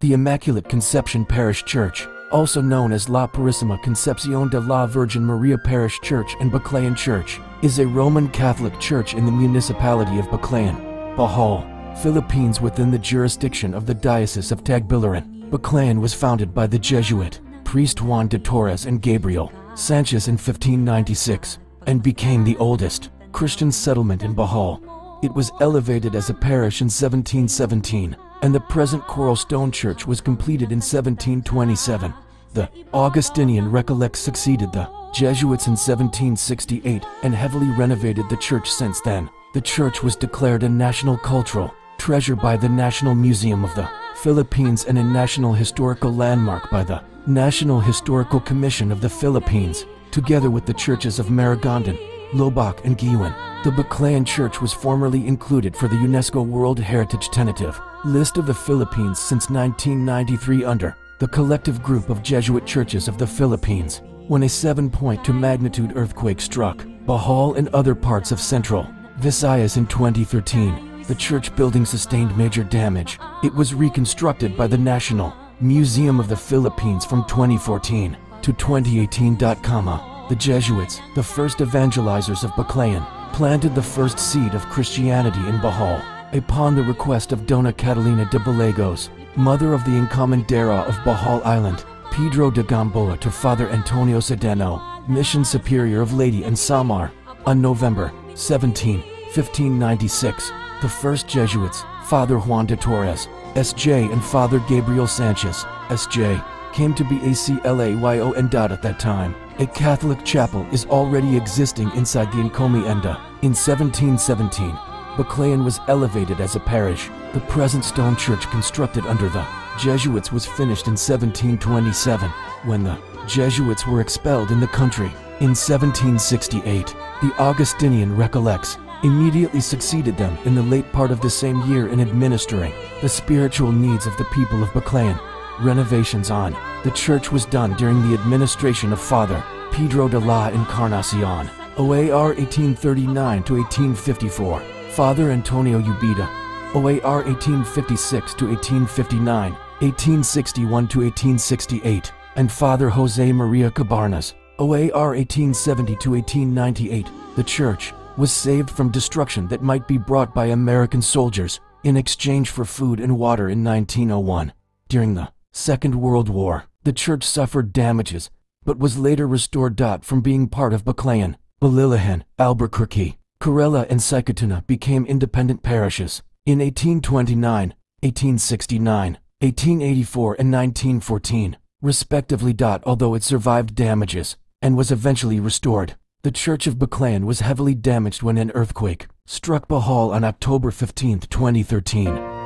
The Immaculate Conception Parish Church, also known as La Purissima Concepción de la Virgen María Parish Church and Baclayan Church, is a Roman Catholic church in the municipality of Baclayan, Bohol, Philippines within the jurisdiction of the Diocese of Tagbilaran. Baclayan was founded by the Jesuit priest Juan de Torres and Gabriel Sanchez in 1596 and became the oldest Christian settlement in Bohol. It was elevated as a parish in 1717, and the present Coral Stone Church was completed in 1727. The Augustinian Recollects succeeded the Jesuits in 1768 and heavily renovated the church since then. The church was declared a national cultural treasure by the National Museum of the Philippines and a National Historical Landmark by the National Historical Commission of the Philippines, together with the churches of Maragondon, Lobac and Guiuan. The Baclayan Church was formerly included for the UNESCO World Heritage Tentative List of the Philippines since 1993 under the Collective Group of Jesuit Churches of the Philippines. When a 7.2 magnitude earthquake struck Bohol and other parts of central Visayas in 2013, the church building sustained major damage. It was reconstructed by the National Museum of the Philippines from 2014 to 2018. The Jesuits, the first evangelizers of Baclayan, planted the first seed of Christianity in Bohol, upon the request of Dona Catalina de Balagos, mother of the Encomendero of Bohol Island, Pedro de Gamboa, to Father Antonio Sedeno, Mission Superior of Leyte and Samar. On November 17, 1596, the first Jesuits, Father Juan de Torres, S.J. and Father Gabriel Sanchez, S.J., came to be a CLAYON. At that time, a Catholic chapel is already existing inside the Encomienda. In 1717, Baclayan was elevated as a parish. The present stone church constructed under the Jesuits was finished in 1727, when the Jesuits were expelled in the country. In 1768, the Augustinian Recollects immediately succeeded them in the late part of the same year in administering the spiritual needs of the people of Baclayan. Renovations on the church was done during the administration of Father Pedro de la Encarnacion, OAR 1839 to 1854, Father Antonio Ubeda, OAR 1856 to 1859, 1861 to 1868, and Father Jose Maria Cabarnas, OAR 1870 to 1898. The church was saved from destruction that might be brought by American soldiers in exchange for food and water in 1901. During the Second World War, the church suffered damages, but was later restored. From being part of Baclayan, Balilahan, Albuquerque, Corella and Sicatuna became independent parishes in 1829, 1869, 1884 and 1914, respectively. Although it survived damages and was eventually restored, the Church of Baclayan was heavily damaged when an earthquake struck Bohol on October 15, 2013.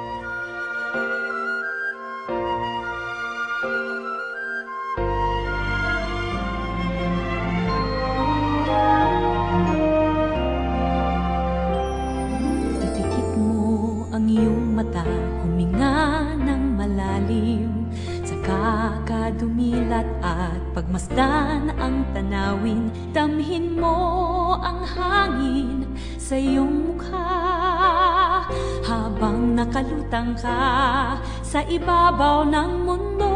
Huminga ng malalim, saka kadumilat at pagmasdan ang tanawin. Damhin mo ang hangin sa iyong mukha habang nakalutang ka sa ibabaw ng mundo.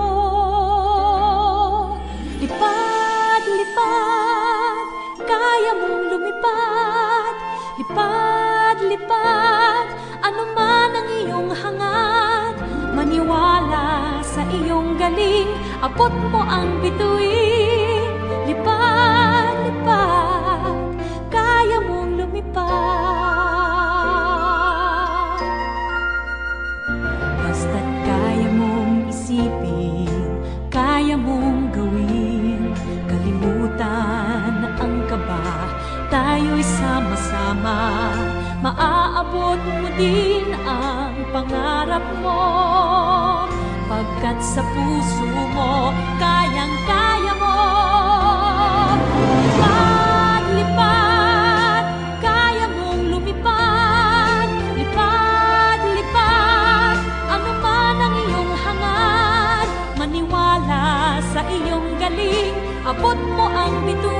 Lipad, lipad, kaya mong lumipad. Lipad, lipad, ano man ang iyong hangad. Maniwala sa iyong galing, abot mo ang bituin. Lipad, lipad, kaya mong lumipad. Basta't kaya mong isipin, kaya mong gawin. Kalimutan ang kaba, tayo'y sama-sama. Maaabot mo din ang pangarap mo, pagkat sa puso mo kayang-kaya mo. Lipad, lipad, kaya mong lumipad. Lipad, lipad, ano man ang iyong hangad. Maniwala sa iyong galing, abot mo ang bituin.